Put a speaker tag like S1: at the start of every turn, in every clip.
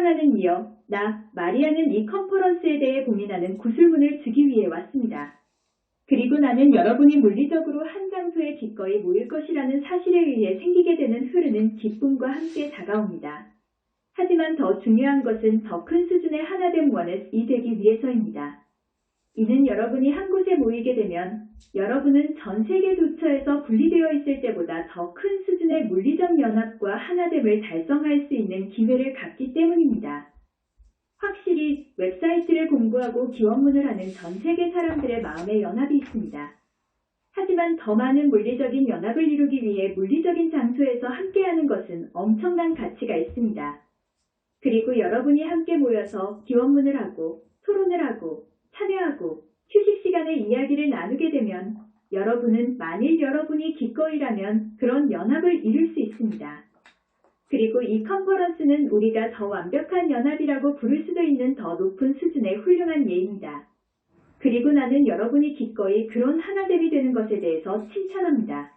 S1: 사랑하는 이여, 나, 마리아는 이 컨퍼런스에 대해 고민하는 구술문을 주기 위해 왔습니다. 그리고 나는 여러분이 물리적으로 한 장소에 기꺼이 모일 것이라는 사실에 의해 생기게 되는 흐르는 기쁨과 함께 다가옵니다. 하지만 더 중요한 것은 더 큰 수준의 하나됨 원에이 되기 위해서입니다. 이는 여러분이 한 곳에 모이게 되면 여러분은 전 세계 도처에서 분리되어 있을 때보다 더 큰 수준의 물리적 연합과 하나됨을 달성할 수 있는 기회를 갖기 때문입니다. 확실히 웹사이트를 공부하고 기원문을 하는 전 세계 사람들의 마음의 연합이 있습니다. 하지만 더 많은 물리적인 연합을 이루기 위해 물리적인 장소에서 함께하는 것은 엄청난 가치가 있습니다. 그리고 여러분이 함께 모여서 기원문을 하고 토론을 하고 참여하고 휴식 시간에 이야기를 나누게 되면 여러분은 만일 여러분이 기꺼이라면 그런 연합을 이룰 수 있습니다. 그리고 이 컨퍼런스는 우리가 더 완벽한 연합이라고 부를 수도 있는 더 높은 수준의 훌륭한 예입니다. 그리고 나는 여러분이 기꺼이 그런 하나됨이 되는 것에 대해서 칭찬합니다.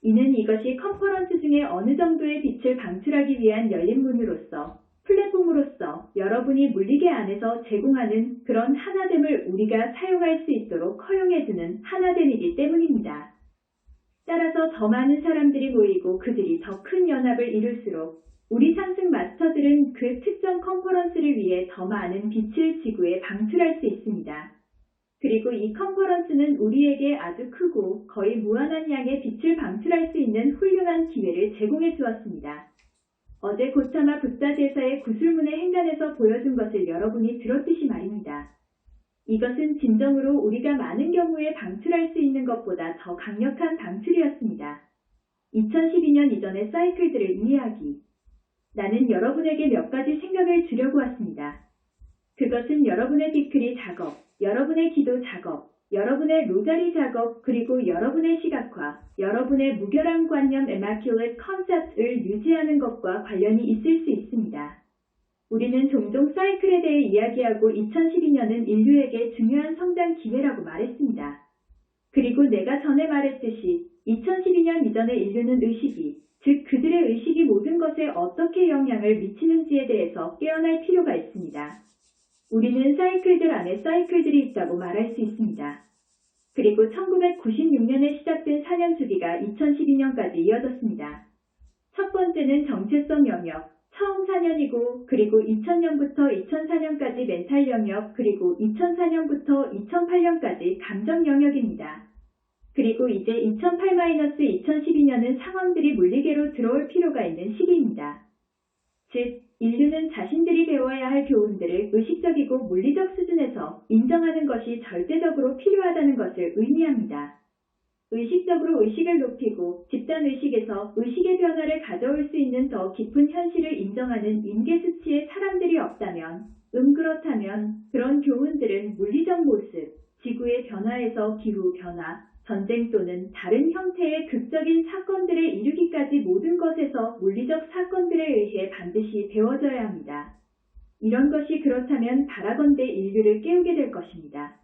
S1: 이는 이것이 컨퍼런스 중에 어느 정도의 빛을 방출하기 위한 열린 문으로서 플랫폼으로서 여러분이 물리계 안에서 제공하는 그런 하나됨을 우리가 사용할 수 있도록 허용해주는 하나됨이기 때문입니다. 따라서 더 많은 사람들이 모이고 그들이 더 큰 연합을 이룰수록 우리 상승 마스터들은 그 특정 컨퍼런스를 위해 더 많은 빛을 지구에 방출할 수 있습니다. 그리고 이 컨퍼런스는 우리에게 아주 크고 거의 무한한 양의 빛을 방출할 수 있는 훌륭한 기회를 제공해 주었습니다. 어제 고차마 붓다 대사의 구술문의 행간에서 보여준 것을 여러분이 들었듯이 말입니다. 이것은 진정으로 우리가 많은 경우에 방출할 수 있는 것보다 더 강력한 방출이었습니다. 2012년 이전의 사이클들을 이해하기. 나는 여러분에게 몇 가지 생각을 주려고 왔습니다. 그것은 여러분의 디크리 작업, 여러분의 기도 작업, 여러분의 로자리 작업, 그리고 여러분의 시각화, 여러분의 무결함 관념 immaculate concept을 유지하는 것과 관련이 있을 수 있습니다. 우리는 종종 사이클에 대해 이야기하고 2012년은 인류에게 중요한 성장 기회라고 말했습니다. 그리고 내가 전에 말했듯이 2012년 이전의 인류는 의식이, 즉 그들의 의식이 모든 것에 어떻게 영향을 미치는지에 대해서 깨어날 필요가 있습니다. 우리는 사이클들 안에 사이클들이 있다고 말할 수 있습니다. 그리고 1996년에 시작된 4년 주기가 2012년까지 이어졌습니다. 첫 번째는 정체성 영역, 처음 4년이고 그리고 2000년부터 2004년까지 멘탈 영역, 그리고 2004년부터 2008년까지 감정 영역입니다. 그리고 이제 2008-2012년은 상황들이 물리계로 들어올 필요가 있는 시기입니다. 즉, 인류는 자신들이 배워야 할 교훈들을 의식적이고 물리적 수준에서 인정하는 것이 절대적으로 필요하다는 것을 의미합니다. 의식적으로 의식을 높이고 집단의식에서 의식의 변화를 가져올 수 있는 더 깊은 현실을 인정하는 임계수치의 사람들이 없다면, 그렇다면 그런 교훈들은 물리적 모습, 지구의 변화에서 기후 변화, 전쟁 또는 다른 형태의 극적인 사건들에 이르기까지 모든 것에서 물리적 사건들에 의해 반드시 배워져야 합니다. 이런 것이 그렇다면 바라건대 인류를 깨우게 될 것입니다.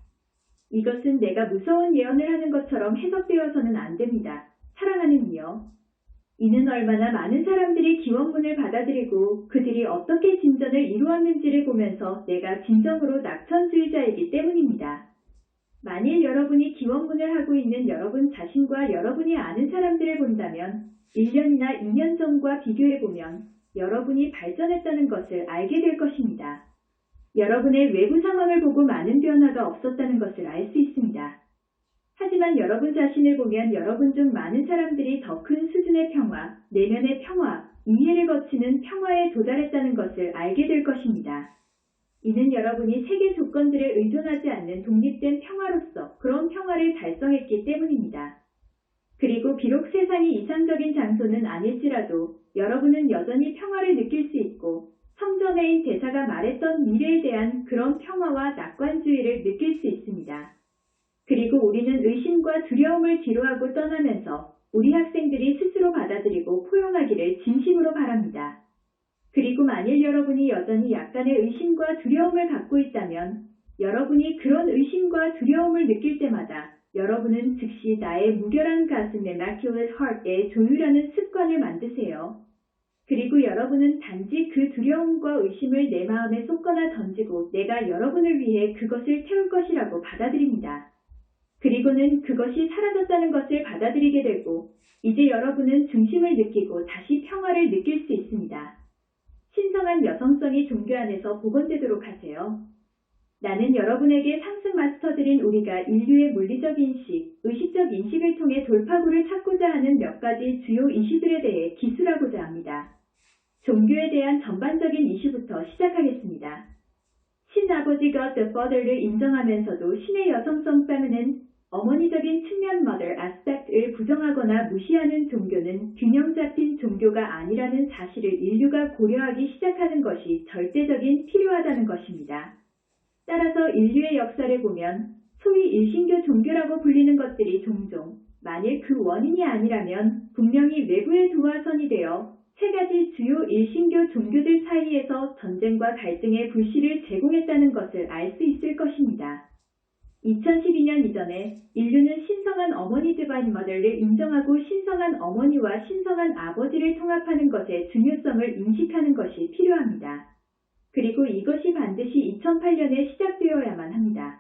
S1: 이것은 내가 무서운 예언을 하는 것처럼 해석되어서는 안 됩니다. 사랑하는 이여. 이는 얼마나 많은 사람들이 기원문을 받아들이고 그들이 어떻게 진전을 이루었는지를 보면서 내가 진정으로 낙천주의자이기 때문입니다. 만일 여러분이 기원문을 하고 있는 여러분 자신과 여러분이 아는 사람들을 본다면 1년이나 2년 전과 비교해보면 여러분이 발전했다는 것을 알게 될 것입니다. 여러분의 외부 상황을 보고 많은 변화가 없었다는 것을 알 수 있습니다. 하지만 여러분 자신을 보면 여러분 중 많은 사람들이 더 큰 수준의 평화, 내면의 평화, 이해를 거치는 평화에 도달했다는 것을 알게 될 것입니다. 이는 여러분이 세계 조건들에 의존하지 않는 독립된 평화로서 그런 평화를 달성했기 때문입니다. 그리고 비록 세상이 이상적인 장소는 아닐지라도 여러분은 여전히 평화를 느낄 수 있고 성전회인 대사가 말했던 미래에 대한 그런 평화와 낙관주의를 느낄 수 있습니다. 그리고 우리는 의심과 두려움을 뒤로하고 떠나면서 우리 학생들이 스스로 받아들이고 포용하기를 진심으로 바랍니다. 그리고 만일 여러분이 여전히 약간의 의심과 두려움을 갖고 있다면 여러분이 그런 의심과 두려움을 느낄 때마다 여러분은 즉시 나의 무결한 가슴 immaculate heart에 조율하는 습관을 만드세요. 그리고 여러분은 단지 그 두려움과 의심을 내 마음에 쏟거나 던지고 내가 여러분을 위해 그것을 태울 것이라고 받아들입니다. 그리고는 그것이 사라졌다는 것을 받아들이게 되고 이제 여러분은 중심을 느끼고 다시 평화를 느낄 수 있습니다. 신성한 여성성이 종교 안에서 복원되도록 하세요. 나는 여러분에게 상승 마스터들인 우리가 인류의 물리적 인식, 의식적 인식을 통해 돌파구를 찾고자 하는 몇 가지 주요 이슈들에 대해 기술하고자 합니다. 종교에 대한 전반적인 이슈부터 시작하겠습니다. 신아버지가 The Father를 인정하면서도 신의 여성성 feminine, 어머니적인 측면 mother aspect을 부정하거나 무시하는 종교는 균형 잡힌 종교가 아니라는 사실을 인류가 고려하기 시작하는 것이 절대적인 필요하다는 것입니다. 따라서 인류의 역사를 보면 소위 일신교 종교라고 불리는 것들이 종종 만일 그 원인이 아니라면 분명히 외부의 도화선이 되어 세 가지 주요 일신교 종교들 사이에서 전쟁과 갈등의 불씨를 제공했다는 것을 알 수 있을 것입니다. 2012년 이전에 인류는 신성한 어머니 디바인 머더를 인정하고 신성한 어머니와 신성한 아버지를 통합하는 것의 중요성을 인식하는 것이 필요합니다. 그리고 이것이 반드시 2008년에 시작되어야만 합니다.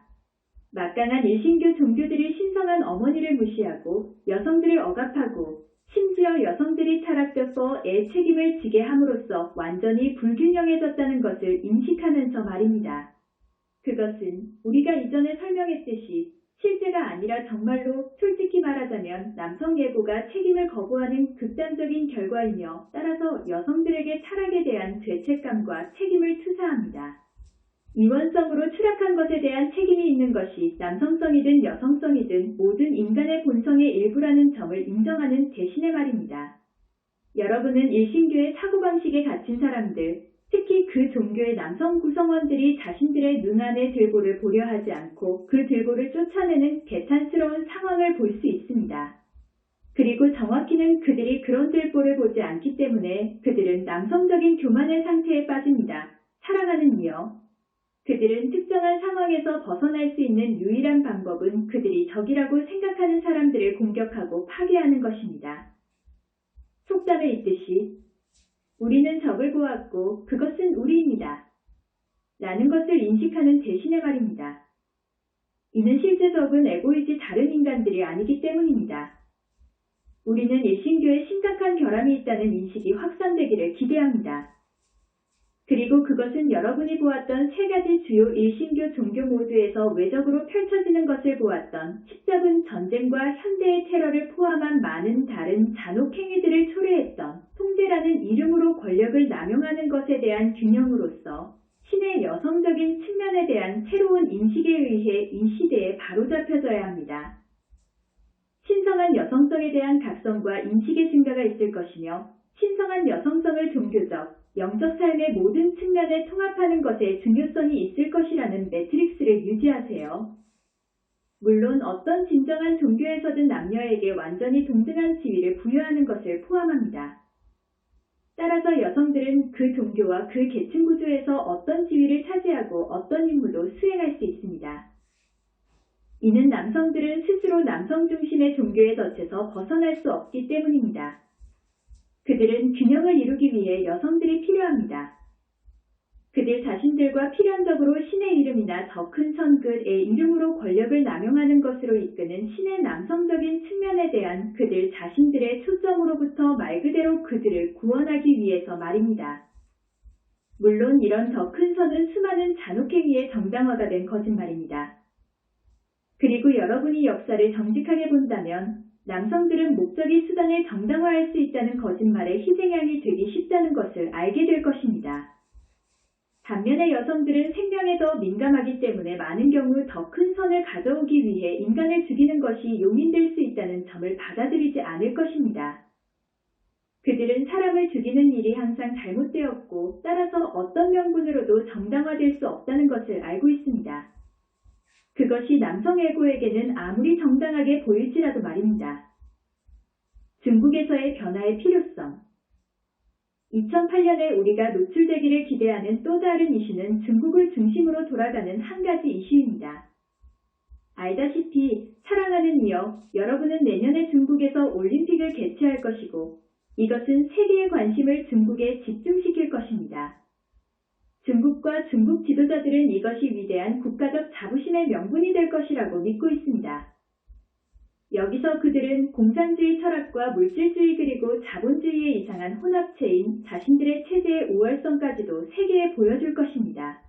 S1: 막강한 일신교 종교들이 신성한 어머니를 무시하고 여성들을 억압하고 심지어 여성들이 타락되어의 책임을 지게 함으로써 완전히 불균형해졌다는 것을 인식하면서 말입니다. 그것은 우리가 이전에 설명했듯이 실제가 아니라 정말로 솔직히 말하자면 남성 예고가 책임을 거부하는 극단적인 결과이며 따라서 여성들에게 타락에 대한 죄책감과 책임을 투사합니다. 이원성으로 추락한 것에 대한 책임이 있는 것이 남성성이든 여성성이든 모든 인간의 본성의 일부라는 점을 인정하는 대신의 말입니다. 여러분은 일신교의 사고방식에 갇힌 사람들, 특히 그 종교의 남성 구성원들이 자신들의 눈 안에 들보를 보려 하지 않고 그 들보를 쫓아내는 개탄스러운 상황을 볼 수 있습니다. 그리고 정확히는 그들이 그런 들보를 보지 않기 때문에 그들은 남성적인 교만의 상태에 빠집니다. 사랑하는 이여. 그들은 특정한 상황에서 벗어날 수 있는 유일한 방법은 그들이 적이라고 생각하는 사람들을 공격하고 파괴하는 것입니다. 속담에 있듯이 우리는 적을 보았고 그것은 우리입니다. 라는 것을 인식하는 대신의 말입니다. 이는 실제 적은 에고이지 다른 인간들이 아니기 때문입니다. 우리는 일신교에 심각한 결함이 있다는 인식이 확산되기를 기대합니다. 그리고 그것은 여러분이 보았던 세 가지 주요 일신교 종교 모두에서 외적으로 펼쳐지는 것을 보았던 십자군 전쟁과 현대의 테러를 포함한 많은 다른 잔혹 행위들을 초래했던 통제라는 이름으로 권력을 남용하는 것에 대한 균형으로서 신의 여성적인 측면에 대한 새로운 인식에 의해 이 시대에 바로잡혀져야 합니다. 신성한 여성성에 대한 각성과 인식의 증가가 있을 것이며 신성한 여성성을 종교적, 영적 삶의 모든 측면에 통합하는 것에 중요성이 있을 것이라는 매트릭스를 유지하세요. 물론 어떤 진정한 종교에서든 남녀에게 완전히 동등한 지위를 부여하는 것을 포함합니다. 따라서 여성들은 그 종교와 그 계층 구조에서 어떤 지위를 차지하고 어떤 임무도 수행할 수 있습니다. 이는 남성들은 스스로 남성 중심의 종교에 덫에서 벗어날 수 없기 때문입니다. 그들은 균형을 이루기 위해 여성들이 필요합니다. 그들 자신들과 필연적으로 신의 이름이나 더 큰 선글의 이름으로 권력을 남용하는 것으로 이끄는 신의 남성적인 측면에 대한 그들 자신들의 초점으로부터 말 그대로 그들을 구원하기 위해서 말입니다. 물론 이런 더 큰 선은 수많은 잔혹행위의 정당화가 된 거짓말입니다. 그리고 여러분이 역사를 정직하게 본다면 남성들은 목적이 수단을 정당화할 수 있다는 거짓말의 희생양이 되기 쉽다는 것을 알게 될 것입니다. 반면에 여성들은 생명에 더 민감하기 때문에 많은 경우 더 큰 선을 가져오기 위해 인간을 죽이는 것이 용인될 수 있다는 점을 받아들이지 않을 것입니다. 그들은 사람을 죽이는 일이 항상 잘못되었고 따라서 어떤 명분으로도 정당화될 수 없다는 것을 알고 있습니다. 그것이 남성 에고에게는 아무리 정당하게 보일지라도 말입니다. 중국에서의 변화의 필요성. 2008년에 우리가 노출되기를 기대하는 또 다른 이슈는 중국을 중심으로 돌아가는 한 가지 이슈입니다. 알다시피 사랑하는 이여, 여러분은 내년에 중국에서 올림픽을 개최할 것이고 이것은 세계의 관심을 중국에 집중시킬 것입니다. 중국과 중국 지도자들은 이것이 위대한 국가적 자부심의 명분이 될 것이라고 믿고 있습니다. 여기서 그들은 공산주의 철학과 물질주의 그리고 자본주의의 이상한 혼합체인 자신들의 체제의 우월성까지도 세계에 보여줄 것입니다.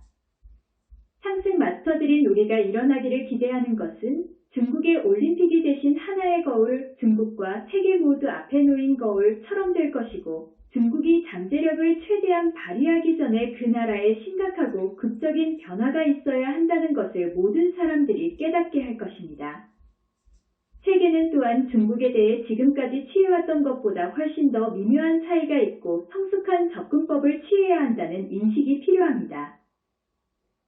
S1: 상승 마스터들인 우리가 일어나기를 기대하는 것은 중국의 올림픽이 대신 하나의 거울, 중국과 세계 모두 앞에 놓인 거울처럼 될 것이고 중국이 잠재력을 최대한 발휘하기 전에 그 나라에 심각하고 극적인 변화가 있어야 한다는 것을 모든 사람들이 깨닫게 할 것입니다. 세계는 또한 중국에 대해 지금까지 취해왔던 것보다 훨씬 더 미묘한 차이가 있고 성숙한 접근법을 취해야 한다는 인식이 필요합니다.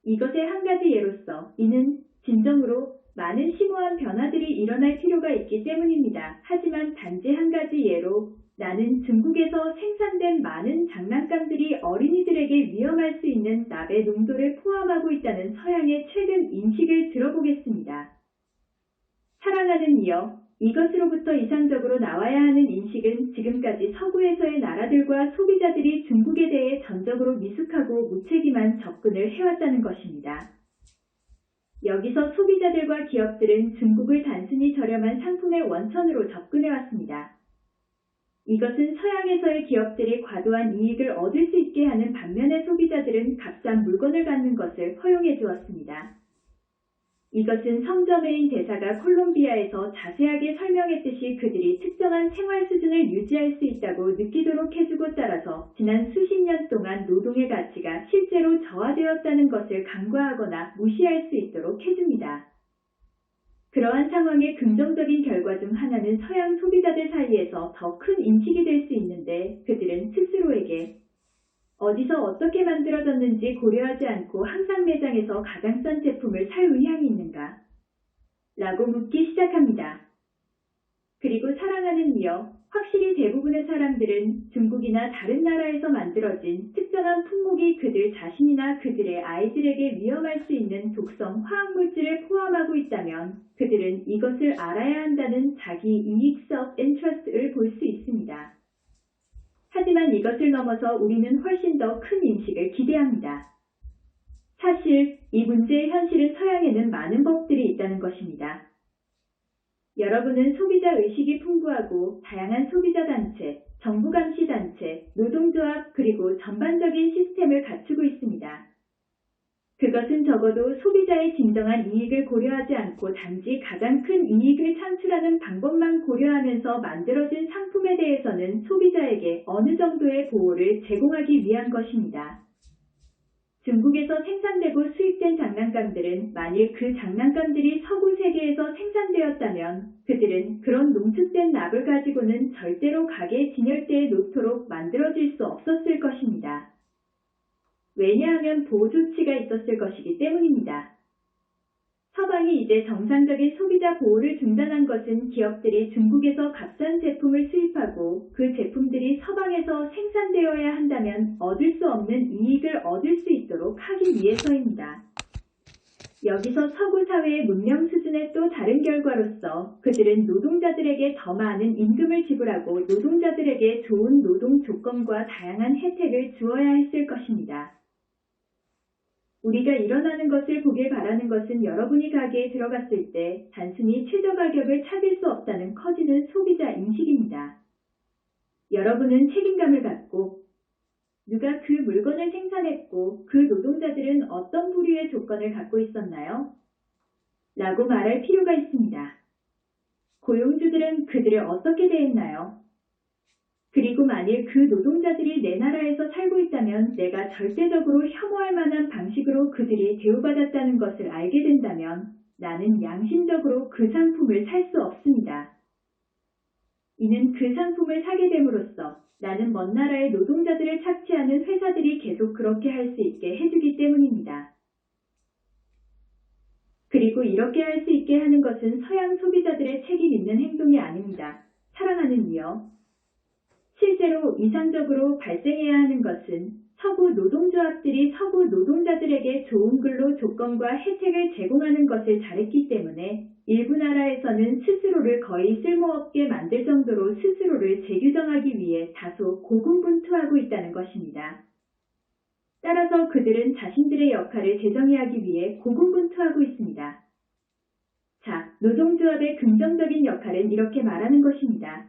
S1: 이것의 한 가지 예로서 이는 진정으로 많은 심오한 변화들이 일어날 필요가 있기 때문입니다. 하지만 단지 한 가지 예로 나는 중국에서 생산된 많은 장난감들이 어린이들에게 위험할 수 있는 납의 농도를 포함하고 있다는 서양의 최근 인식을 들어보겠습니다. 사랑하는 이여, 이것으로부터 이상적으로 나와야 하는 인식은 지금까지 서구에서의 나라들과 소비자들이 중국에 대해 전적으로 미숙하고 무책임한 접근을 해왔다는 것입니다. 여기서 소비자들과 기업들은 중국을 단순히 저렴한 상품의 원천으로 접근해왔습니다. 이것은 서양에서의 기업들이 과도한 이익을 얻을 수 있게 하는 반면에 소비자들은 값싼 물건을 갖는 것을 허용해 주었습니다. 이것은 성저메인 대사가 콜롬비아에서 자세하게 설명했듯이 그들이 특정한 생활 수준을 유지할 수 있다고 느끼도록 해주고 따라서 지난 수십 년 동안 노동의 가치가 실제로 저하되었다는 것을 간과하거나 무시할 수 있도록 해줍니다. 그러한 상황의 긍정적인 결과 중 하나는 서양 소비자들 사이에서 더 큰 인식이 될 수 있는데 그들은 스스로에게 어디서 어떻게 만들어졌는지 고려하지 않고 항상 매장에서 가장 싼 제품을 살 의향이 있는가? 라고 묻기 시작합니다. 그리고 사랑하는 이여, 확실히 대부분의 사람들은 중국이나 다른 나라에서 만들어진 특정한 품목이 그들 자신이나 그들의 아이들에게 위험할 수 있는 독성 화학물질을 포함하고 있다면 그들은 이것을 알아야 한다는 자기 이익 self-interest를 볼 수 있습니다. 하지만 이것을 넘어서 우리는 훨씬 더 큰 인식을 기대합니다. 사실 이 문제의 현실은 서양에는 많은 법들이 있다는 것입니다. 여러분은 소비자 의식이 풍부하고 다양한 소비자 단체, 정부 감시 단체, 노동조합 그리고 전반적인 시스템을 갖추고 있습니다. 그것은 적어도 소비자의 진정한 이익을 고려하지 않고 단지 가장 큰 이익을 창출하는 방법만 고려하면서 만들어진 상품에 대해서는 소비자에게 어느 정도의 보호를 제공하기 위한 것입니다. 중국에서 생산되고 수입된 장난감들은 만일 그 장난감들이 서구 세계에서 생산되었다면 그들은 그런 농축된 납을 가지고는 절대로 가게 진열대에 놓도록 만들어질 수 없었을 것입니다. 왜냐하면 보호 조치가 있었을 것이기 때문입니다. 서방이 이제 정상적인 소비자 보호를 중단한 것은 기업들이 중국에서 값싼 제품을 수입하고 그 제품들이 서방에서 생산되어야 한다면 얻을 수 없는 이익을 얻을 수 있도록 하기 위해서입니다. 여기서 서구 사회의 문명 수준의 또 다른 결과로서 그들은 노동자들에게 더 많은 임금을 지불하고 노동자들에게 좋은 노동 조건과 다양한 혜택을 주어야 했을 것입니다. 우리가 일어나는 것을 보길 바라는 것은 여러분이 가게에 들어갔을 때 단순히 최저 가격을 찾을 수 없다는 커지는 소비자 인식입니다. 여러분은 책임감을 갖고 누가 그 물건을 생산했고 그 노동자들은 어떤 부류의 조건을 갖고 있었나요? 라고 말할 필요가 있습니다. 고용주들은 그들을 어떻게 대했나요? 그리고 만일 그 노동자들이 내 나라에서 살고 있다면 내가 절대적으로 혐오할 만한 방식으로 그들이 대우받았다는 것을 알게 된다면 나는 양심적으로 그 상품을 살 수 없습니다. 이는 그 상품을 사게 됨으로써 나는 먼 나라의 노동자들을 착취하는 회사들이 계속 그렇게 할 수 있게 해주기 때문입니다. 그리고 이렇게 할 수 있게 하는 것은 서양 소비자들의 책임 있는 행동이 아닙니다. 사랑하는 이여, 실제로 이상적으로 발생해야 하는 것은 서구 노동조합들이 서구 노동자들에게 좋은 근로 조건과 혜택을 제공하는 것을 잘했기 때문에 일부 나라에서는 스스로를 거의 쓸모없게 만들 정도로 스스로를 재규정하기 위해 다소 고군분투하고 있다는 것입니다. 따라서 그들은 자신들의 역할을 재정의하기 위해 고군분투하고 있습니다. 자, 노동조합의 긍정적인 역할은 이렇게 말하는 것입니다.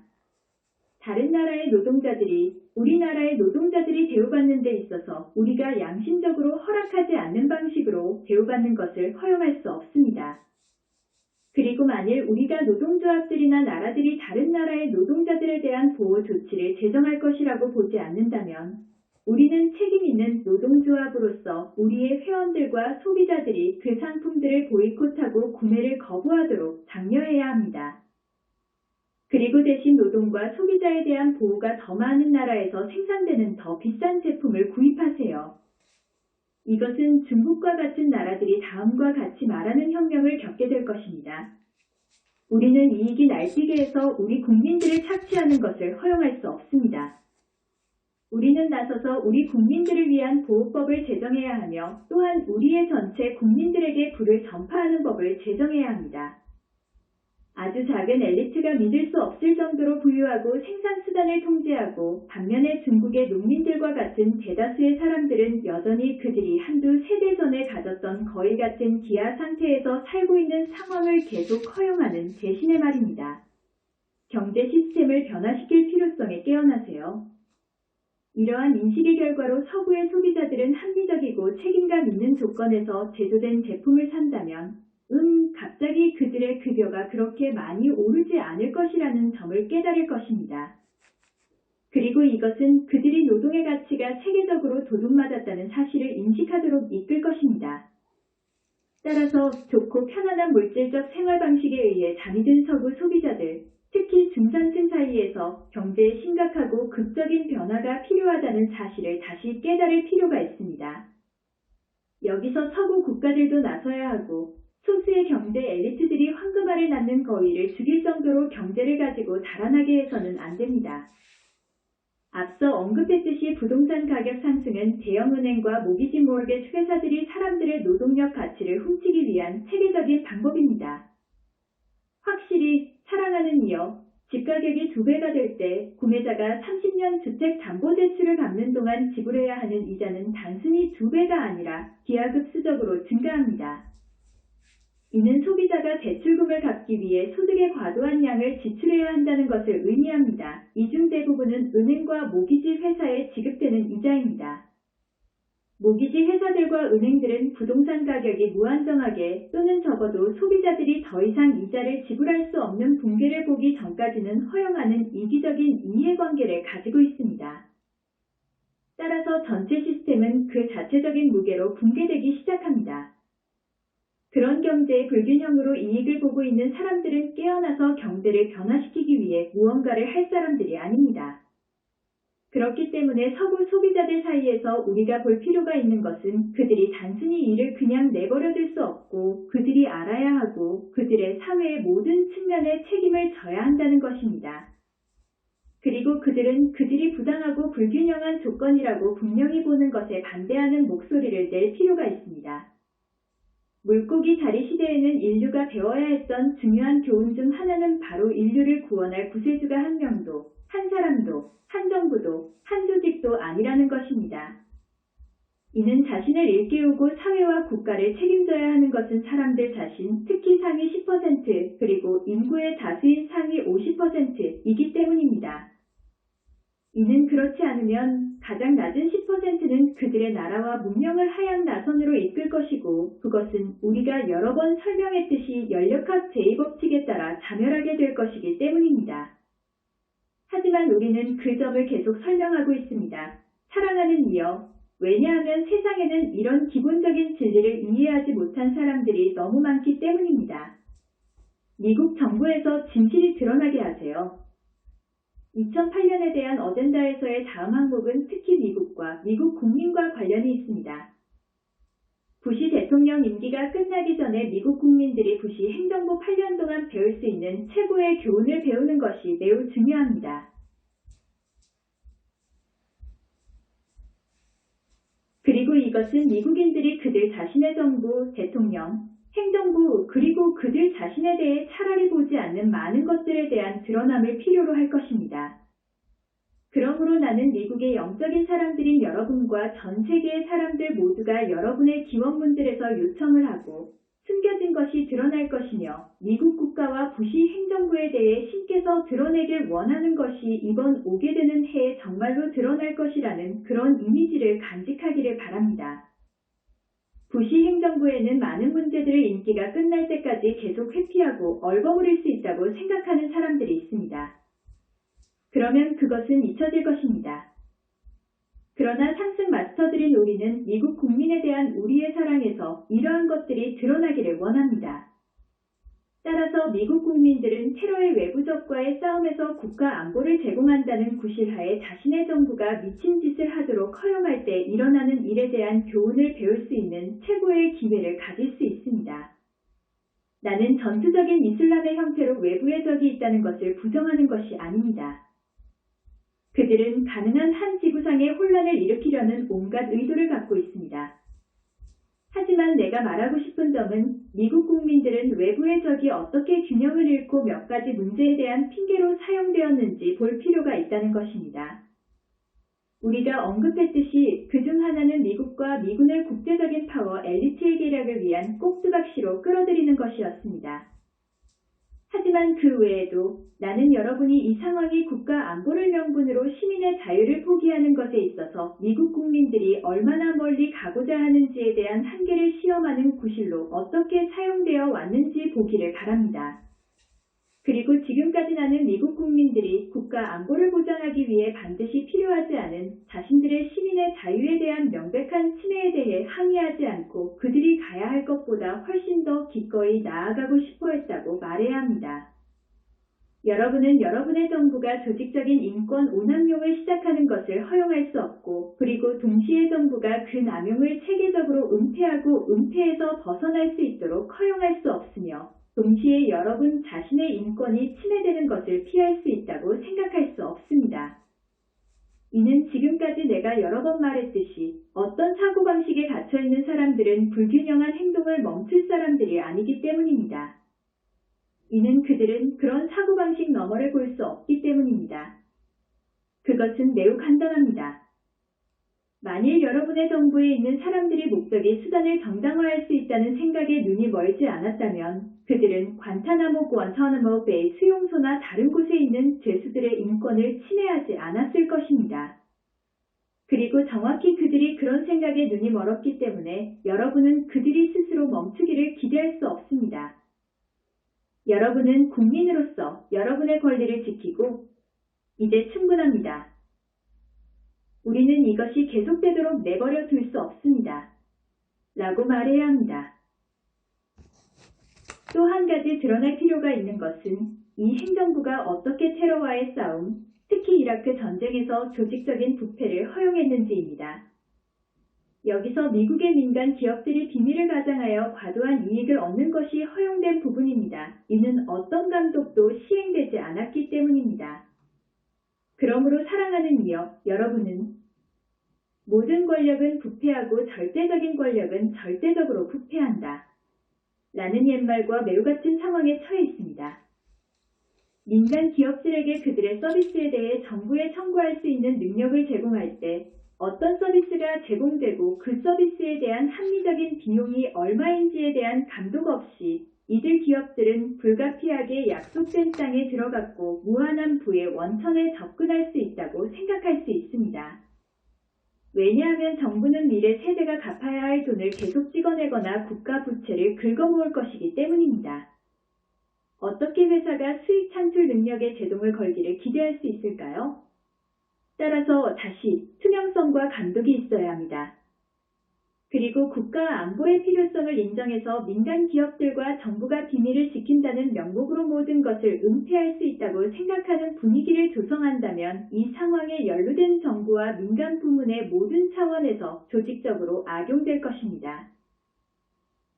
S1: 다른 나라의 노동자들이 우리나라의 노동자들이 대우받는 데 있어서 우리가 양심적으로 허락하지 않는 방식으로 대우받는 것을 허용할 수 없습니다. 그리고 만일 우리가 노동조합들이나 나라들이 다른 나라의 노동자들에 대한 보호 조치를 제정할 것이라고 보지 않는다면 우리는 책임 있는 노동조합으로서 우리의 회원들과 소비자들이 그 상품들을 보이콧하고 구매를 거부하도록 장려해야 합니다. 그리고 대신 노동과 소비자에 대한 보호가 더 많은 나라에서 생산되는 더 비싼 제품을 구입하세요. 이것은 중국과 같은 나라들이 다음과 같이 말하는 혁명을 겪게 될 것입니다. 우리는 이익이 날뛰게 해서 우리 국민들을 착취하는 것을 허용할 수 없습니다. 우리는 나서서 우리 국민들을 위한 보호법을 제정해야 하며 또한 우리의 전체 국민들에게 불을 전파하는 법을 제정해야 합니다. 아주 작은 엘리트가 믿을 수 없을 정도로 부유하고 생산수단을 통제하고 반면에 중국의 농민들과 같은 대다수의 사람들은 여전히 그들이 한두 세대 전에 가졌던 거의 같은 기아 상태에서 살고 있는 상황을 계속 허용하는 대신에 말입니다. 경제 시스템을 변화시킬 필요성에 깨어나세요. 이러한 인식의 결과로 서구의 소비자들은 합리적이고 책임감 있는 조건에서 제조된 제품을 산다면 갑자기 그들의 급여가 그렇게 많이 오르지 않을 것이라는 점을 깨달을 것입니다. 그리고 이것은 그들이 노동의 가치가 체계적으로 도둑맞았다는 사실을 인식하도록 이끌 것입니다. 따라서 좋고 편안한 물질적 생활 방식에 의해 잠이 든 서구 소비자들, 특히 중산층 사이에서 경제에 심각하고 극적인 변화가 필요하다는 사실을 다시 깨달을 필요가 있습니다. 여기서 서구 국가들도 나서야 하고 소수의 경제 엘리트들이 황금알을 낳는 거위를 죽일 정도로 경제를 가지고 달아나게 해서는 안 됩니다. 앞서 언급했듯이 부동산 가격 상승은 대형은행과 모기지 모르게지 회사들이 사람들의 노동력 가치를 훔치기 위한 체계적인 방법입니다. 확실히 사랑하는 이여, 집가격이 2배가 될 때 구매자가 30년 주택담보대출을 갚는 동안 지불해야 하는 이자는 단순히 2배가 아니라 기하급수적으로 증가합니다. 이는 소비자가 대출금을 갚기 위해 소득의 과도한 양을 지출해야 한다는 것을 의미합니다. 이 중 대부분은 은행과 모기지 회사에 지급되는 이자입니다. 모기지 회사들과 은행들은 부동산 가격이 무한정하게 또는 적어도 소비자들이 더 이상 이자를 지불할 수 없는 붕괴를 보기 전까지는 허용하는 이기적인 이해관계를 가지고 있습니다. 따라서 전체 시스템은 그 자체적인 무게로 붕괴되기 시작합니다. 그런 경제의 불균형으로 이익을 보고 있는 사람들은 깨어나서 경제를 변화시키기 위해 무언가를 할 사람들이 아닙니다. 그렇기 때문에 서구 소비자들 사이에서 우리가 볼 필요가 있는 것은 그들이 단순히 이를 그냥 내버려둘 수 없고 그들이 알아야 하고 그들의 사회의 모든 측면에 책임을 져야 한다는 것입니다. 그리고 그들은 그들이 부당하고 불균형한 조건이라고 분명히 보는 것에 반대하는 목소리를 낼 필요가 있습니다. 물고기 자리 시대에는 인류가 배워야 했던 중요한 교훈 중 하나는 바로 인류를 구원할 구세주가 한 명도, 한 사람도, 한 정부도, 한 조직도 아니라는 것입니다. 이는 자신을 일깨우고 사회와 국가를 책임져야 하는 것은 사람들 자신, 특히 상위 10% 그리고 인구의 다수인 상위 50%이기 때문입니다. 이는 그렇지 않으면 가장 낮은 10%는 그들의 나라와 문명을 하향 나선으로 이끌 것이고 그것은 우리가 여러 번 설명했듯이 연력학 제2법칙에 따라 자멸하게 될 것이기 때문입니다. 하지만 우리는 그 점을 계속 설명하고 있습니다. 사랑하는 이여, 왜냐하면 세상에는 이런 기본적인 진리를 이해하지 못한 사람들이 너무 많기 때문입니다. 미국 정부에서 진실이 드러나게 하세요. 2008년에 대한 어젠다에서의 다음 항목은 특히 미국과 미국 국민과 관련이 있습니다. 부시 대통령 임기가 끝나기 전에 미국 국민들이 부시 행정부 8년 동안 배울 수 있는 최고의 교훈을 배우는 것이 매우 중요합니다. 이것은 미국인들이 그들 자신의 정부, 대통령, 행정부, 그리고 그들 자신에 대해 차라리 보지 않는 많은 것들에 대한 드러남을 필요로 할 것입니다. 그러므로 나는 미국의 영적인 사람들인 여러분과 전 세계의 사람들 모두가 여러분의 기원문들에서 요청을 하고 숨겨진 것이 드러날 것이며 미국 국가와 부시 행정부에 대해 신께서 드러내길 원하는 것이 이번 오게 되는 해에 정말로 드러날 것이라는 그런 이미지를 간직하기를 바랍니다. 부시 행정부에는 많은 문제들을 임기가 끝날 때까지 계속 회피하고 얼버무릴 수 있다고 생각하는 사람들이 있습니다. 그러면 그것은 잊혀질 것입니다. 그러나 상승 마스터들인 우리는 미국 국민에 대한 우리의 사랑에서 이러한 것들이 드러나기를 원합니다. 따라서 미국 국민들은 테러의 외부적과의 싸움에서 국가 안보를 제공한다는 구실하에 자신의 정부가 미친 짓을 하도록 허용할 때 일어나는 일에 대한 교훈을 배울 수 있는 최고의 기회를 가질 수 있습니다. 나는 전투적인 이슬람의 형태로 외부의 적이 있다는 것을 부정하는 것이 아닙니다. 그들은 가능한 한 지구상의 혼란을 일으키려는 온갖 의도를 갖고 있습니다. 하지만 내가 말하고 싶은 점은 미국 국민들은 외부의 적이 어떻게 균형을 잃고 몇 가지 문제에 대한 핑계로 사용되었는지 볼 필요가 있다는 것입니다. 우리가 언급했듯이 그중 하나는 미국과 미군을 국제적인 파워 엘리트의 계략을 위한 꼭두각시로 끌어들이는 것이었습니다. 하지만 그 외에도 나는 여러분이 이 상황이 국가 안보를 명분으로 시민의 자유를 포기하는 것에 있어서 미국 국민들이 얼마나 멀리 가고자 하는지에 대한 한계를 시험하는 구실로 어떻게 사용되어 왔는지 보기를 바랍니다. 그리고 지금까지 나는 미국 국민들이 국가 안보를 보장하기 위해 반드시 필요하지 않은 자신들의 시민의 자유에 대한 명백한 침해에 대해 항의하지 않고 그들이 가야 할 것보다 훨씬 더 기꺼이 나아가고 싶어 했다고 말해야 합니다. 여러분은 여러분의 정부가 조직적인 인권 오남용을 시작하는 것을 허용할 수 없고 그리고 동시에 정부가 그 남용을 체계적으로 은폐하고 은폐에서 벗어날 수 있도록 허용할 수 없으며 동시에 여러분 자신의 인권이 침해되는 것을 피할 수 있다고 생각할 수 없습니다. 이는 지금까지 내가 여러 번 말했듯이 어떤 사고방식에 갇혀있는 사람들은 불균형한 행동을 멈출 사람들이 아니기 때문입니다. 이는 그들은 그런 사고방식 너머를 볼 수 없기 때문입니다. 그것은 매우 간단합니다. 만일 여러분의 정부에 있는 사람들의 목적이 수단을 정당화할 수 있다는 생각에 눈이 멀지 않았다면 그들은 관타나모 베이 수용소나 다른 곳에 있는 죄수들의 인권을 침해하지 않았을 것입니다. 그리고 정확히 그들이 그런 생각에 눈이 멀었기 때문에 여러분은 그들이 스스로 멈추기를 기대할 수 없습니다. 여러분은 국민으로서 여러분의 권리를 지키고 이제 충분합니다. 우리는 이것이 계속되도록 내버려 둘 수 없습니다. 라고 말해야 합니다. 또 한 가지 드러날 필요가 있는 것은 이 행정부가 어떻게 테러와의 싸움, 특히 이라크 전쟁에서 조직적인 부패를 허용했는지입니다. 여기서 미국의 민간 기업들이 비밀을 가장하여 과도한 이익을 얻는 것이 허용된 부분입니다. 이는 어떤 감독도 시행되지 않았기 때문입니다. 그러므로 사랑하는 이여, 여러분은 모든 권력은 부패하고 절대적인 권력은 절대적으로 부패한다. 라는 옛말과 매우 같은 상황에 처해 있습니다. 민간 기업들에게 그들의 서비스에 대해 정부에 청구할 수 있는 능력을 제공할 때 어떤 서비스가 제공되고 그 서비스에 대한 합리적인 비용이 얼마인지에 대한 감독 없이 이들 기업들은 불가피하게 약속된 땅에 들어갔고 무한한 부의 원천에 접근할 수 있다고 생각할 수 있습니다. 왜냐하면 정부는 미래 세대가 갚아야 할 돈을 계속 찍어내거나 국가 부채를 긁어모을 것이기 때문입니다. 어떻게 회사가 수익 창출 능력에 제동을 걸기를 기대할 수 있을까요? 따라서 다시 투명성과 감독이 있어야 합니다. 그리고 국가 안보의 필요성을 인정해서 민간 기업들과 정부가 비밀을 지킨다는 명목으로 모든 것을 은폐할 수 있다고 생각하는 분위기를 조성한다면 이 상황에 연루된 정부와 민간 부문의 모든 차원에서 조직적으로 악용될 것입니다.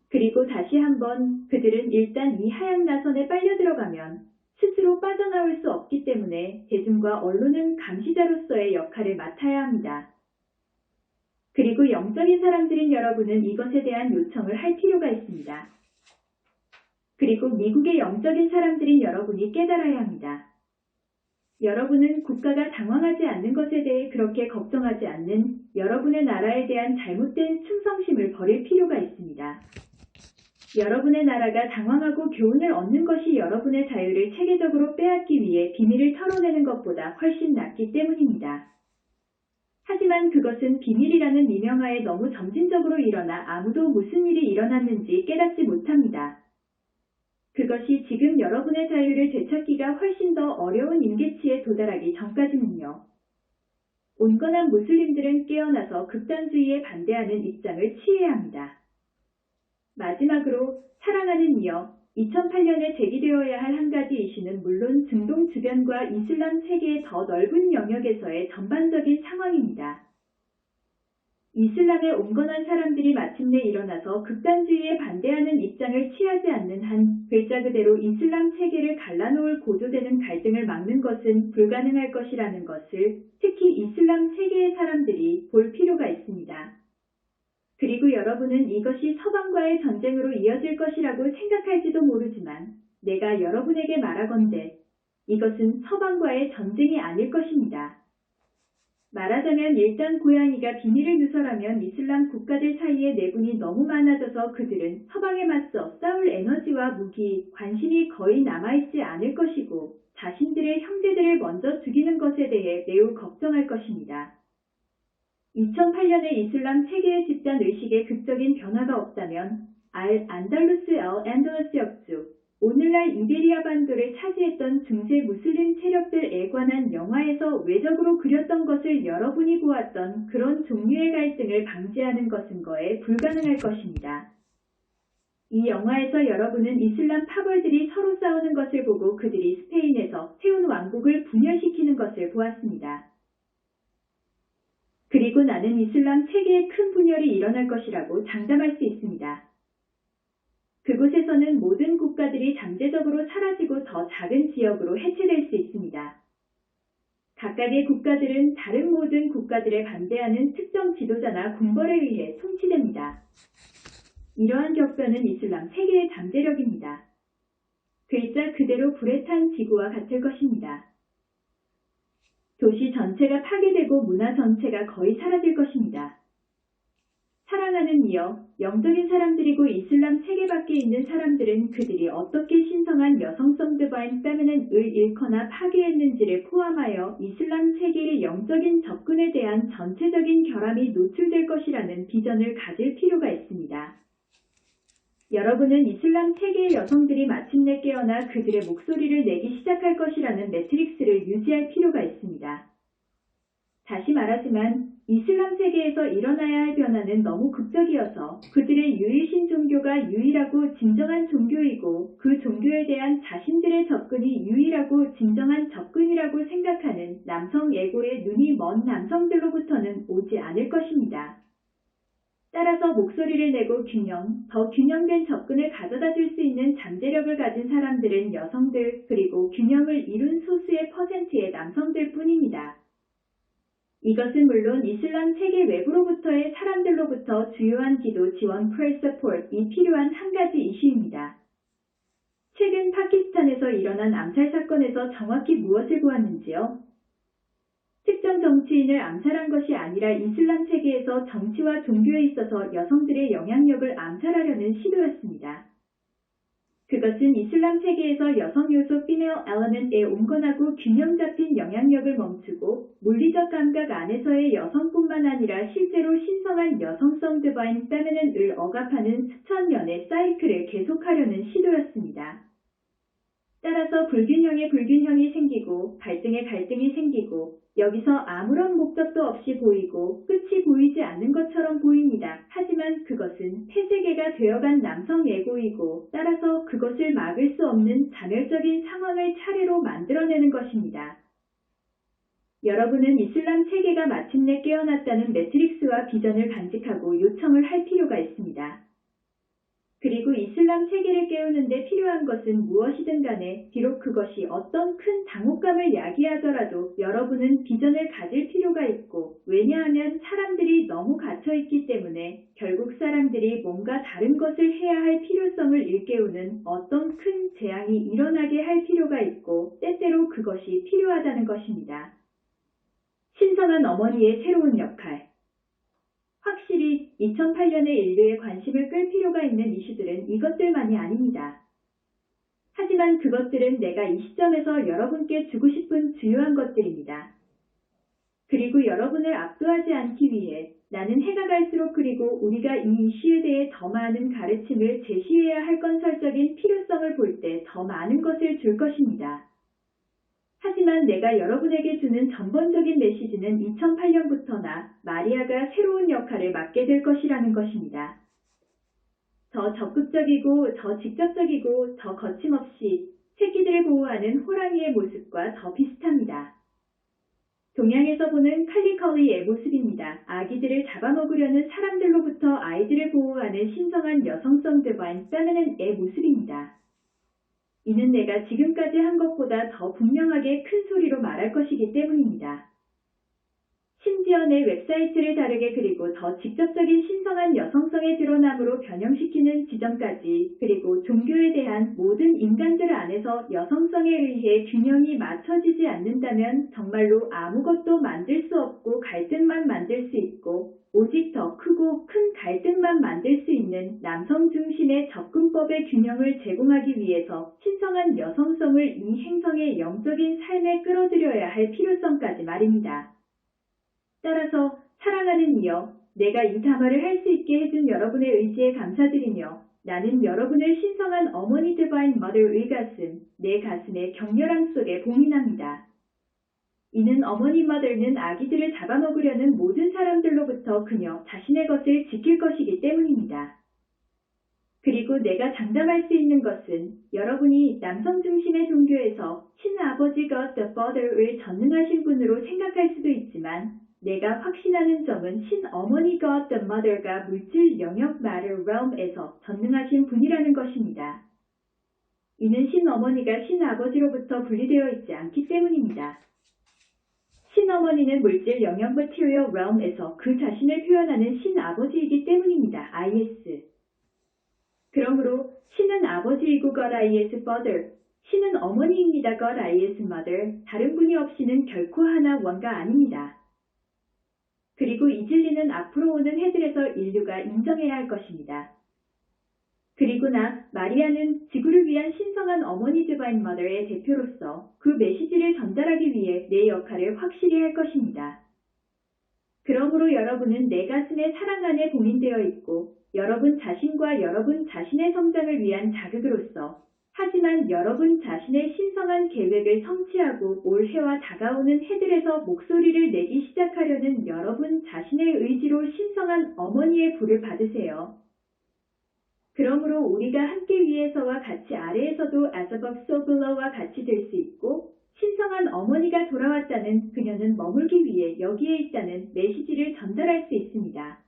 S1: 그리고 다시 한번 그들은 일단 이 하얀 나선에 빨려 들어가면 스스로 빠져나올 수 없기 때문에 대중과 언론은 감시자로서의 역할을 맡아야 합니다. 그리고 영적인 사람들인 여러분은 이것에 대한 요청을 할 필요가 있습니다. 그리고 미국의 영적인 사람들인 여러분이 깨달아야 합니다. 여러분은 국가가 당황하지 않는 것에 대해 그렇게 걱정하지 않는 여러분의 나라에 대한 잘못된 충성심을 버릴 필요가 있습니다. 여러분의 나라가 당황하고 교훈을 얻는 것이 여러분의 자유를 체계적으로 빼앗기 위해 비밀을 털어내는 것보다 훨씬 낫기 때문입니다. 하지만 그것은 비밀이라는 미명하에 너무 점진적으로 일어나 아무도 무슨 일이 일어났는지 깨닫지 못합니다. 그것이 지금 여러분의 자유를 되찾기가 훨씬 더 어려운 임계치에 도달하기 전까지는요. 온건한 무슬림들은 깨어나서 극단주의에 반대하는 입장을 취해야 합니다. 마지막으로 사랑하는 이여, 2008년에 제기되어야 할 한 가지 이슈는 물론 중동 주변과 이슬람 세계의 더 넓은 영역에서의 전반적인 상황입니다. 이슬람의 온건한 사람들이 마침내 일어나서 극단주의에 반대하는 입장을 취하지 않는 한 글자 그대로 이슬람 세계를 갈라놓을 고조되는 갈등을 막는 것은 불가능할 것이라는 것을 특히 이슬람 세계의 사람들이 볼 필요가 있습니다. 그리고 여러분은 이것이 서방과의 전쟁으로 이어질 것이라고 생각할지도 모르지만 내가 여러분에게 말하건대 이것은 서방과의 전쟁이 아닐 것입니다. 말하자면 일단 고양이가 비밀을 누설하면 이슬람 국가들 사이에 내분이 너무 많아져서 그들은 서방에 맞서 싸울 에너지와 무기, 관심이 거의 남아있지 않을 것이고 자신들의 형제들을 먼저 죽이는 것에 대해 매우 걱정할 것입니다. 2008년의 이슬람 세계의 집단 의식에 극적인 변화가 없다면 안달루스 앤더러스 역주, 오늘날 이베리아 반도를 차지했던 중세 무슬림 세력들에 관한 영화에서 외적으로 그렸던 것을 여러분이 보았던 그런 종류의 갈등을 방지하는 것은 거의 불가능할 것입니다. 이 영화에서 여러분은 이슬람 파벌들이 서로 싸우는 것을 보고 그들이 스페인에서 세운 왕국을 분열시키는 것을 보았습니다. 그리고 나는 이슬람 세계에 큰 분열이 일어날 것이라고 장담할 수 있습니다. 그곳에서는 모든 국가들이 잠재적으로 사라지고 더 작은 지역으로 해체될 수 있습니다. 각각의 국가들은 다른 모든 국가들에 반대하는 특정 지도자나 군벌에 의해 통치됩니다. 이러한 격변은 이슬람 세계의 잠재력입니다. 글자 그대로 불에 탄 지구와 같을 것입니다. 도시 전체가 파괴되고 문화 전체가 거의 사라질 것입니다. 사랑하는 이여, 영적인 사람들이고 이슬람 세계 밖에 있는 사람들은 그들이 어떻게 신성한 여성성 디바인 페미닌을 잃거나 파괴했는지를 포함하여 이슬람 세계의 영적인 접근에 대한 전체적인 결함이 노출될 것이라는 비전을 가질 필요가 있습니다. 여러분은 이슬람 세계의 여성들이 마침내 깨어나 그들의 목소리를 내기 시작할 것이라는 매트릭스를 유지할 필요가 있습니다. 다시 말하지만 이슬람 세계에서 일어나야 할 변화는 너무 극적이어서 그들의 유일신 종교가 유일하고 진정한 종교이고 그 종교에 대한 자신들의 접근이 유일하고 진정한 접근이라고 생각하는 남성 에고의 눈이 먼 남성들로부터는 오지 않을 것입니다. 따라서 목소리를 내고 더 균형된 접근을 가져다 줄 수 있는 잠재력을 가진 사람들은 여성들 그리고 균형을 이룬 소수의 퍼센트의 남성들 뿐입니다. 이것은 물론 이슬람 세계 외부로부터의 사람들로부터 주요한 기도 지원 프레서포트이 필요한 한 가지 이슈입니다. 최근 파키스탄에서 일어난 암살 사건에서 정확히 무엇을 보았는지요? 특정 정치인을 암살한 것이 아니라 이슬람 세계에서 정치와 종교에 있어서 여성들의 영향력을 암살하려는 시도였습니다. 그것은 이슬람 세계에서 여성 요소 female element의 온건하고 균형 잡힌 영향력을 멈추고 물리적 감각 안에서의 여성뿐만 아니라 실제로 신성한 여성성 divine feminine을 억압하는 수천 년의 사이클을 계속하려는 시도였습니다. 따라서 불균형에 불균형이 생기고 갈등에 갈등이 생기고 여기서 아무런 목적도 없이 보이고 끝이 보이지 않는 것처럼 보입니다. 하지만 그것은 폐쇄계가 되어간 남성 에고이고 따라서 그것을 막을 수 없는 자멸적인 상황을 차례로 만들어내는 것입니다. 여러분은 이슬람 세계가 마침내 깨어났다는 매트릭스와 비전을 간직하고 요청을 할 필요가 있습니다. 그리고 이슬람 세계를 깨우는데 필요한 것은 무엇이든 간에 비록 그것이 어떤 큰 당혹감을 야기하더라도 여러분은 비전을 가질 필요가 있고, 왜냐하면 사람들이 너무 갇혀있기 때문에 결국 사람들이 뭔가 다른 것을 해야 할 필요성을 일깨우는 어떤 큰 재앙이 일어나게 할 필요가 있고, 때때로 그것이 필요하다는 것입니다. 신성한 어머니의 새로운 역할. 확실히 2008년에 인류의 관심을 끌 필요가 있는 이슈들은 이것들만이 아닙니다. 하지만 그것들은 내가 이 시점에서 여러분께 주고 싶은 주요한 것들입니다. 그리고 여러분을 압도하지 않기 위해 나는 해가 갈수록 그리고 우리가 이 이슈에 대해 더 많은 가르침을 제시해야 할 건설적인 필요성을 볼 때 더 많은 것을 줄 것입니다. 하지만 내가 여러분에게 주는 전반적인 메시지는 2008년부터나 마리아가 새로운 역할을 맡게 될 것이라는 것입니다. 더 적극적이고 더 직접적이고 더 거침없이 새끼들을 보호하는 호랑이의 모습과 더 비슷합니다. 동양에서 보는 칼리컬리의 모습입니다. 아기들을 잡아먹으려는 사람들로부터 아이들을 보호하는 신성한 여성성 디바인 페미닌의 모습입니다. 이는 내가 지금까지 한 것보다 더 분명하게 큰 소리로 말할 것이기 때문입니다. 심지어 내 웹사이트를 다르게 그리고 더 직접적인 신성한 여성성의 드러남으로 변형시키는 지점까지, 그리고 종교에 대한 모든 인간들 안에서 여성성에 의해 균형이 맞춰지지 않는다면 정말로 아무것도 만들 수 없고 갈등만 만들 수 있고, 오직 더 크고 큰 갈등만 만들 수 있는 남성 중심의 접근법의 균형을 제공하기 위해서 신성한 여성성을 이 행성의 영적인 삶에 끌어들여야 할 필요성까지 말입니다. 따라서 사랑하는 이여, 내가 이 담화를 할 수 있게 해준 여러분의 의지에 감사드리며, 나는 여러분을 신성한 어머니 디바인 머더의 가슴, 내 가슴의 격렬함 속에 봉인합니다. 이는 어머니 머더는 아기들을 잡아먹으려는 모든 사람들로부터 그녀 자신의 것을 지킬 것이기 때문입니다. 그리고 내가 장담할 수 있는 것은 여러분이 남성 중심의 종교에서 신아버지 God the Father을 전능하신 분으로 생각할 수도 있지만, 내가 확신하는 점은 신어머니 God the Mother가 물질 영역 Matter Realm에서 전능하신 분이라는 것입니다. 이는 신어머니가 신아버지로부터 분리되어 있지 않기 때문입니다. 신어머니는 물질 영역 Material Realm에서 그 자신을 표현하는 신아버지이기 때문입니다. IS. 그러므로 신은 아버지이고 God is Father, 신은 어머니입니다. God is Mother, 다른 분이 없이는 결코 하나 원가 아닙니다. 그리고 이 진리는 앞으로 오는 해들에서 인류가 인정해야 할 것입니다. 그리고 마리아는 지구를 위한 신성한 어머니 디바인 머더의 대표로서 그 메시지를 전달하기 위해 내 역할을 확실히 할 것입니다. 그러므로 여러분은 내 가슴의 사랑 안에 봉인되어 있고, 여러분 자신과 여러분 자신의 성장을 위한 자극으로서, 하지만 여러분 자신의 신성한 계획을 성취하고 올해와 다가오는 해들에서 목소리를 내기 시작하려는 여러분 자신의 의지로 신성한 어머니의 불을 받으세요. 그러므로 우리가 함께 위에서와 같이 아래에서도 as above so below와 같이 될 수 있고, 신성한 어머니가 돌아왔다는, 그녀는 머물기 위해 여기에 있다는 메시지를 전달할 수 있습니다.